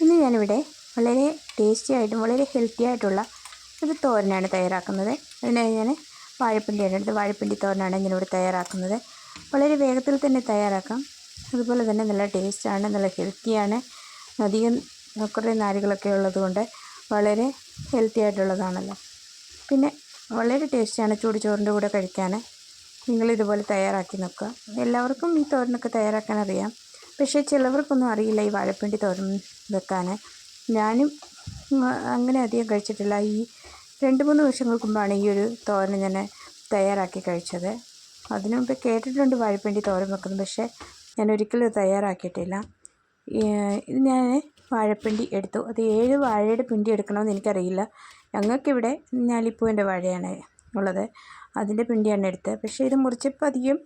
ഇന്ന് ഞാനിവിടെ വളരെ ടേസ്റ്റി ആയിട്ടും വളരെ ഹെൽത്തി ആയിട്ടുള്ള ഒരു തോരനാണ് തയ്യാറാക്കുന്നത്. അതിനായി ഞാൻ വാഴപ്പിണ്ടിയാണ് എടുത്ത് വാഴപ്പിണ്ടി തോരനാണ് ഞാനിവിടെ തയ്യാറാക്കുന്നത്. വളരെ വേഗത്തിൽ തന്നെ തയ്യാറാക്കാം. അതുപോലെ തന്നെ നല്ല ടേസ്റ്റാണ്, നല്ല ഹെൽത്തിയാണ്. അധികം കുറേ നാരുകളൊക്കെ ഉള്ളതുകൊണ്ട് വളരെ ഹെൽത്തി ആയിട്ടുള്ളതാണല്ലോ. പിന്നെ വളരെ ടേസ്റ്റിയാണ് ചൂട് ചോറിൻ്റെ കൂടെ കഴിക്കാൻ. നിങ്ങളിതുപോലെ തയ്യാറാക്കി നോക്കുക. എല്ലാവർക്കും ഈ തോരനൊക്കെ തയ്യാറാക്കാൻ അറിയാം, പക്ഷേ ചിലവർക്കൊന്നും അറിയില്ല ഈ വാഴപ്പിണ്ടി തോരൻ വെക്കാൻ. ഞാനും അങ്ങനെ അധികം കഴിച്ചിട്ടില്ല. ഈ 2-3 വർഷങ്ങൾക്ക് മുമ്പാണ് ഈ ഒരു തോരൻ ഞാൻ തയ്യാറാക്കി കഴിച്ചത്. അതിനു മുമ്പ് കേട്ടിട്ടുണ്ട് വാഴപ്പിണ്ടി തോരൻ വെക്കുന്നത്, പക്ഷേ ഞാൻ ഒരിക്കലും തയ്യാറാക്കിയിട്ടില്ല. ഇത് ഞാൻ വാഴപ്പിണ്ടി എടുത്തു. അത് 7 വാഴയുടെ പിണ്ടി എടുക്കണമെന്ന് എനിക്കറിയില്ല. ഞങ്ങൾക്കിവിടെ ഞാലിപ്പൂവിൻ്റെ വാഴയാണ് ഉള്ളത്, അതിൻ്റെ പിണ്ടിയാണ് എടുത്തത്. പക്ഷേ ഇത് മുറിച്ചപ്പോൾ അധികം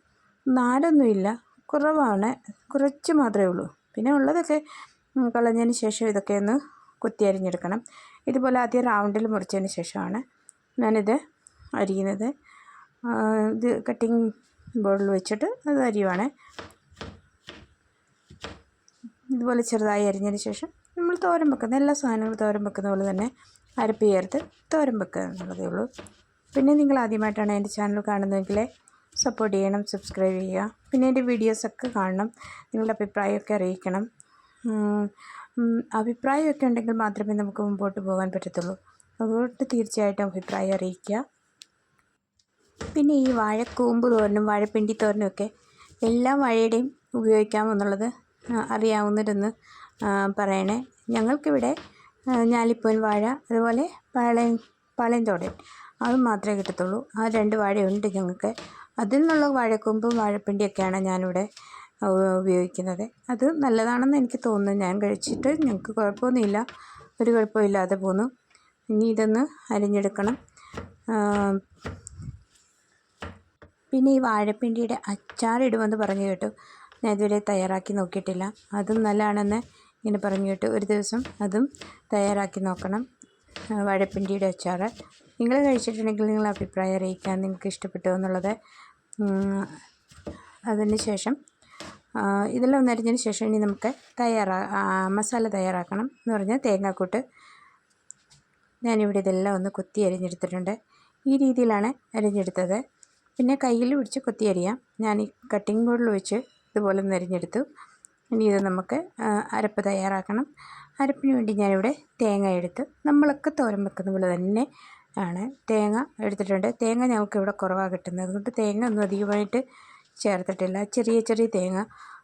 നാരൊന്നുമില്ല, കുറവാണ്, കുറച്ച് മാത്രമേ ഉള്ളൂ. പിന്നെ ഉള്ളതൊക്കെ കളഞ്ഞതിന് ശേഷം ഇതൊക്കെ ഒന്ന് കുത്തി അരിഞ്ഞെടുക്കണം. ഇതുപോലെ ആദ്യം റൗണ്ടിൽ മുറിച്ചതിന് ശേഷമാണ് ഞാനിത് അരിയുന്നത്. ഇത് കട്ടിങ് ബോർഡിൽ വെച്ചിട്ട് അത് അരിയുവാണ്. ഇതുപോലെ ചെറുതായി അരിഞ്ഞതിന് ശേഷം നമ്മൾ തോരൻ വെക്കുന്ന എല്ലാ സാധനങ്ങളും തോരൻ വെക്കുന്ന പോലെ തന്നെ അരപ്പ് ചേർത്ത് തോരൻ വെക്കുക എന്നുള്ളതേ ഉള്ളൂ. പിന്നെ നിങ്ങൾ ആദ്യമായിട്ടാണ് എൻ്റെ ചാനൽ കാണുന്നതെങ്കിൽ സപ്പോർട്ട് ചെയ്യണം, സബ്സ്ക്രൈബ് ചെയ്യുക. പിന്നെ എൻ്റെ വീഡിയോസൊക്കെ കാണണം, നിങ്ങളുടെ അഭിപ്രായമൊക്കെ അറിയിക്കണം. അഭിപ്രായമൊക്കെ ഉണ്ടെങ്കിൽ മാത്രമേ നമുക്ക് മുമ്പോട്ട് പോകാൻ പറ്റത്തുള്ളൂ. അതുകൊണ്ട് തീർച്ചയായിട്ടും അഭിപ്രായം അറിയിക്കുക. പിന്നെ ഈ വാഴക്കൂമ്പ് തോരനും വാഴപ്പിണ്ടി തോരനും ഒക്കെ എല്ലാ വാഴയുടെയും ഉപയോഗിക്കാമെന്നുള്ളത് അറിയാവുന്നവരൊന്ന് പറയണേ. ഞങ്ങൾക്കിവിടെ ഞാലിപ്പൂവൻ വാഴ, അതുപോലെ പാളയം തോരൻ, അത് മാത്രമേ കിട്ടത്തുള്ളൂ. ആ 2 വാഴയുണ്ട് ഞങ്ങൾക്ക്. അതിൽ നിന്നുള്ള വാഴക്കൂമ്പും വാഴപ്പിണ്ടിയൊക്കെയാണ് ഞാനിവിടെ ഉപയോഗിക്കുന്നത്. അത് നല്ലതാണെന്ന് എനിക്ക് തോന്നുന്നു. ഞാൻ കഴിച്ചിട്ട് ഞങ്ങൾക്ക് കുഴപ്പമൊന്നുമില്ല, ഒരു കുഴപ്പമില്ലാതെ പോന്നു. ഇനി ഇതൊന്ന് അരിഞ്ഞെടുക്കണം. പിന്നെ ഈ വാഴപ്പിണ്ടിയുടെ അച്ചാറിടുമെന്ന് പറഞ്ഞു കേട്ടു. ഞാൻ ഇതുവരെ തയ്യാറാക്കി നോക്കിയിട്ടില്ല. അതും നല്ലതാണെന്ന് ഇങ്ങനെ പറഞ്ഞു കേട്ടു. ഒരു ദിവസം അതും തയ്യാറാക്കി നോക്കണം, വാഴപ്പിണ്ടിയുടെ അച്ചാർ. നിങ്ങൾ കഴിച്ചിട്ടുണ്ടെങ്കിൽ നിങ്ങളുടെ അഭിപ്രായം അറിയിക്കാൻ, നിങ്ങൾക്ക് ഇഷ്ടപ്പെട്ടു എന്നുള്ളത്. അതിന് ശേഷം ഇതെല്ലാം ഒന്ന് അരിഞ്ഞതിന് ശേഷം ഇനി നമുക്ക് മസാല തയ്യാറാക്കണം എന്ന് പറഞ്ഞാൽ തേങ്ങാക്കൂട്ട്. ഞാനിവിടെ ഇതെല്ലാം ഒന്ന് കൊത്തി അരിഞ്ഞെടുത്തിട്ടുണ്ട്. ഈ രീതിയിലാണ് അരിഞ്ഞെടുത്തത്. പിന്നെ കയ്യിൽ പിടിച്ച് കൊത്തി അരിയാം. ഞാൻ ഈ കട്ടിംഗ് ബോർഡിൽ വെച്ച് ഇതുപോലെ ഒന്ന് അരിഞ്ഞെടുത്തു. ഇനി ഇത് നമുക്ക് അരപ്പ് തയ്യാറാക്കണം. അരപ്പിന് വേണ്ടി ഞാനിവിടെ തേങ്ങ എടുത്ത്, നമ്മളൊക്കെ തോരൻ വെക്കുന്ന പോലെ തന്നെ ആണ് തേങ്ങ എടുത്തിട്ടുണ്ട്. തേങ്ങ ഞങ്ങൾക്കിവിടെ കുറവാണ് കിട്ടുന്നത്, അതുകൊണ്ട് തേങ്ങ ഒന്നും അധികമായിട്ട് ചേർത്തിട്ടില്ല. ചെറിയ ചെറിയ തേങ്ങ,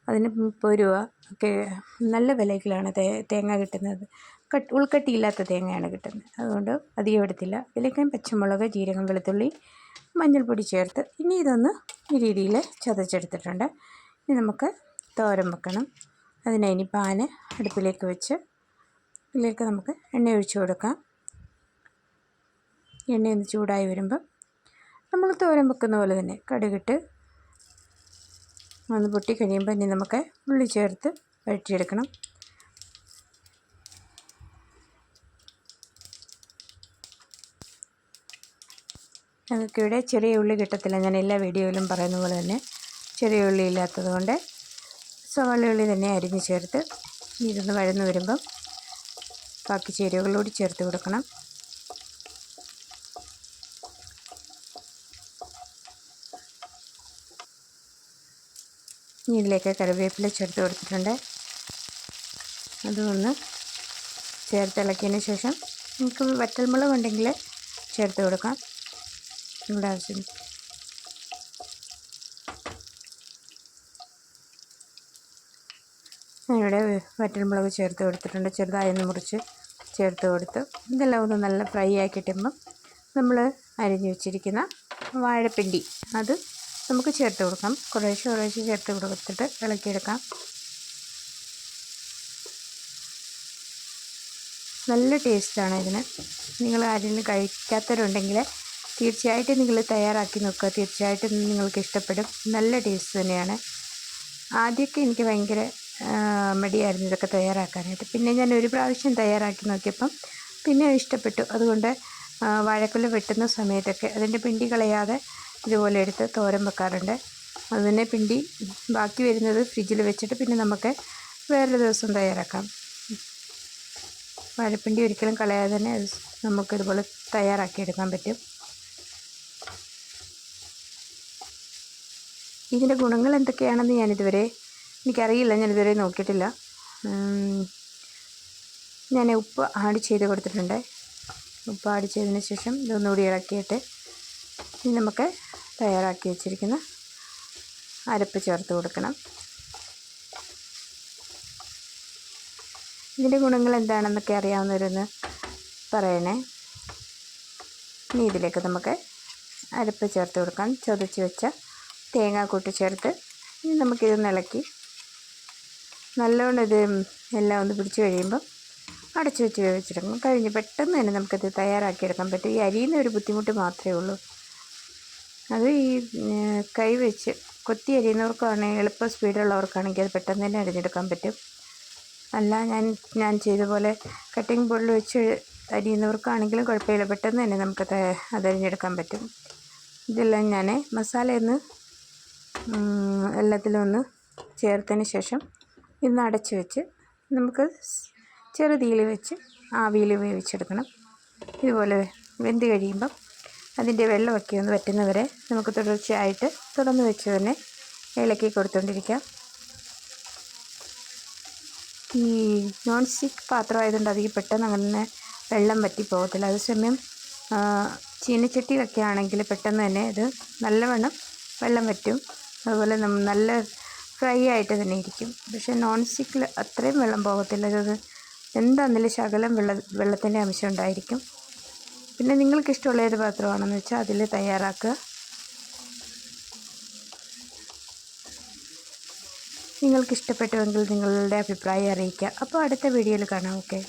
അതിന് 30 രൂപ ഒക്കെ നല്ല വിലയിലാണ് തേങ്ങ കിട്ടുന്നത്. ഉൾക്കട്ടിയില്ലാത്ത തേങ്ങയാണ് കിട്ടുന്നത്, അതുകൊണ്ട് അധികം എടുത്തില്ല. ഇതിലേക്ക് പച്ചമുളക്, ജീരകം, വെളുത്തുള്ളി, മഞ്ഞൾപ്പൊടി ചേർത്ത് ഇനി ഇതൊന്ന് ഈ രീതിയിൽ ചതച്ചെടുത്തിട്ടുണ്ട്. ഇനി നമുക്ക് തോരൻ വെക്കണം. അതിനായി പാന് അടുപ്പിലേക്ക് വെച്ച് ഇതിലേക്ക് നമുക്ക് എണ്ണ ഒഴിച്ച് കൊടുക്കാം. എണ്ണയൊന്ന് ചൂടായി വരുമ്പം നമ്മൾ തോരൻ വെക്കുന്ന പോലെ തന്നെ കടുകിട്ട് ഒന്ന് പൊട്ടിക്കഴിയുമ്പോൾ ഇനി നമുക്ക് ഉള്ളി ചേർത്ത് വഴറ്റിയെടുക്കണം. ഞങ്ങൾക്കിവിടെ ചെറിയ ഉള്ളി കിട്ടത്തില്ല. ഞാൻ എല്ലാ വീഡിയോയിലും പറയുന്ന പോലെ തന്നെ ചെറിയ ഉള്ളി ഇല്ലാത്തത് കൊണ്ട് സവാള ഉള്ളി തന്നെ അരിഞ്ഞ് ചേർത്ത് ഇതൊന്ന് വഴന്ന് വരുമ്പം ബാക്കി ചേരുവകളോട് ചേർത്ത് കൊടുക്കണം. ഇതിലേക്ക് കറിവേപ്പില ചേർത്ത് കൊടുത്തിട്ടുണ്ട്. അതൊന്ന് ചേർത്തിളക്കിയതിന് ശേഷം നമുക്ക് വറ്റൽമുളക് ഉണ്ടെങ്കിൽ ചേർത്ത് കൊടുക്കാം, നമ്മുടെ ആവശ്യം. ഞാനിവിടെ വറ്റൽമുളക് ചേർത്ത് കൊടുത്തിട്ടുണ്ട്. ചെറുതായൊന്ന് മുറിച്ച് ചേർത്ത് കൊടുത്ത് ഇതെല്ലാം ഒന്ന് നല്ല ഫ്രൈ ആക്കി കിട്ടുമ്പം നമ്മൾ അരിഞ്ഞു വെച്ചിരിക്കുന്ന വാഴപ്പിണ്ടി അത് നമുക്ക് ചേർത്ത് കൊടുക്കാം. കുറേശ്ശെ ചേർത്ത് കൊടുത്തിട്ട് ഇളക്കിയെടുക്കാം. നല്ല ടേസ്റ്റാണ് ഇതിന്. നിങ്ങൾ ആരെങ്കിലും കഴിക്കാത്തവരുണ്ടെങ്കിൽ തീർച്ചയായിട്ടും നിങ്ങൾ തയ്യാറാക്കി നോക്കുക. തീർച്ചയായിട്ടും നിങ്ങൾക്ക് ഇഷ്ടപ്പെടും. നല്ല ടേസ്റ്റ് തന്നെയാണ്. ആദ്യമൊക്കെ എനിക്ക് ഭയങ്കര മടിയായിരുന്നു ഇതൊക്കെ തയ്യാറാക്കാനായിട്ട്. പിന്നെ ഞാൻ ഒരു പ്രാവശ്യം തയ്യാറാക്കി നോക്കിയപ്പം പിന്നെ ഇഷ്ടപ്പെട്ടു. അതുകൊണ്ട് വാഴക്കുല വെട്ടുന്ന സമയത്തൊക്കെ അതിൻ്റെ പിണ്ടി കളയാതെ ഇതുപോലെ എടുത്ത് തോരൻ വെക്കാറുണ്ട്. അതിനെ പിണ്ടി ബാക്കി വരുന്നത് ഫ്രിഡ്ജിൽ വെച്ചിട്ട് പിന്നെ നമുക്ക് വേറൊരു ദിവസം തയ്യാറാക്കാം. വാഴപ്പിണ്ടി ഒരിക്കലും കളയാതെ തന്നെ അത് നമുക്കിതുപോലെ തയ്യാറാക്കിയെടുക്കാൻ പറ്റും. ഇതിൻ്റെ ഗുണങ്ങൾ എന്തൊക്കെയാണെന്ന് എനിക്കറിയില്ല, ഞാനിതുവരെ നോക്കിയിട്ടില്ല. ഞാൻ ഉപ്പ് ആഡ് ചെയ്ത് കൊടുത്തിട്ടുണ്ട്. ഉപ്പ് ആഡ് ചെയ്തതിന് ശേഷം ഇതൊന്നുകൂടി ഇളക്കിയിട്ട് ഇനി നമുക്ക് തയ്യാറാക്കി വെച്ചിരിക്കുന്ന അരപ്പ് ചേർത്ത് കൊടുക്കണം. ഇതിൻ്റെ ഗുണങ്ങൾ എന്താണെന്നൊക്കെ അറിയാവുന്നവരൊന്ന് പറയണേ. ഇനി ഇതിലേക്ക് നമുക്ക് അരപ്പ് ചേർത്ത് കൊടുക്കാം. ചതച്ച് വെച്ച തേങ്ങാക്കൂട്ട് ചേർത്ത് ഇനി നമുക്കിതൊന്ന് ഇളക്കി നല്ലോണം ഇത് എല്ലാം ഒന്ന് പിടിച്ച് കഴിയുമ്പോൾ അടച്ചു വെച്ച് വേവിച്ചെടുക്കണം. കഴിഞ്ഞ് പെട്ടെന്ന് തന്നെ നമുക്കത് തയ്യാറാക്കിയെടുക്കാൻ പറ്റും. ഈ അരിയുന്ന ഒരു ബുദ്ധിമുട്ട് മാത്രമേ ഉള്ളൂ. അത് ഈ കൈ വെച്ച് കൊത്തി അരിയുന്നവർക്കാണെങ്കിൽ എളുപ്പം സ്പീഡുള്ളവർക്കാണെങ്കിൽ അത് പെട്ടെന്ന് തന്നെ അരിഞ്ഞെടുക്കാൻ പറ്റും. അല്ല ഞാൻ ചെയ്ത പോലെ കട്ടിംഗ് ബോർഡിൽ വെച്ച് അരിയുന്നവർക്കാണെങ്കിലും കുഴപ്പമില്ല, പെട്ടെന്ന് തന്നെ നമുക്ക് അതരിഞ്ഞെടുക്കാൻ പറ്റും. ഇതെല്ലാം ഞാൻ മസാലയൊന്ന് എല്ലാത്തിലും ഒന്ന് ചേർത്തതിന് ശേഷം ഇന്ന് അടച്ച് വെച്ച് നമുക്ക് ചെറുതീയിൽ വെച്ച് ആവിയിൽ വേവിച്ചെടുക്കണം. ഇതുപോലെ വെന്ത് കഴിയുമ്പം അതിൻ്റെ വെള്ളമൊക്കെ ഒന്ന് വറ്റുന്നവരെ നമുക്ക് തുടർച്ചയായിട്ട് തുറന്ന് വെച്ച് തന്നെ ഇളക്കി കൊടുത്തുകൊണ്ടിരിക്കാം. ഈ നോൺ സ്റ്റിക്ക് പാത്രമായതുകൊണ്ട് അധികം പെട്ടെന്ന് അങ്ങനെ വെള്ളം വറ്റി പോകത്തില്ല. അതേസമയം ചീനച്ചട്ടിയിലൊക്കെ ആണെങ്കിൽ പെട്ടെന്ന് തന്നെ ഇത് നല്ലവണ്ണം വെള്ളം വറ്റും. അതുപോലെ നല്ല ഫ്രൈ ആയിട്ട് തന്നെ ഇരിക്കും. പക്ഷേ നോൺ സ്റ്റിക്കിൽ അത്രയും വെള്ളം പോകത്തില്ല. ഇത് എന്താണെങ്കിലും ശകലം വെള്ളത്തിൻ്റെ അംശം ഉണ്ടായിരിക്കും. പിന്നെ നിങ്ങൾക്കിഷ്ടമുള്ള ഏത് പാത്രമാണെന്ന് വെച്ചാൽ അതിൽ തയ്യാറാക്കുക. നിങ്ങൾക്കിഷ്ടപ്പെട്ടുവെങ്കിൽ നിങ്ങളുടെ അഭിപ്രായം അറിയിക്കുക. അപ്പോൾ അടുത്ത വീഡിയോയിൽ കാണാം. ഓക്കെ.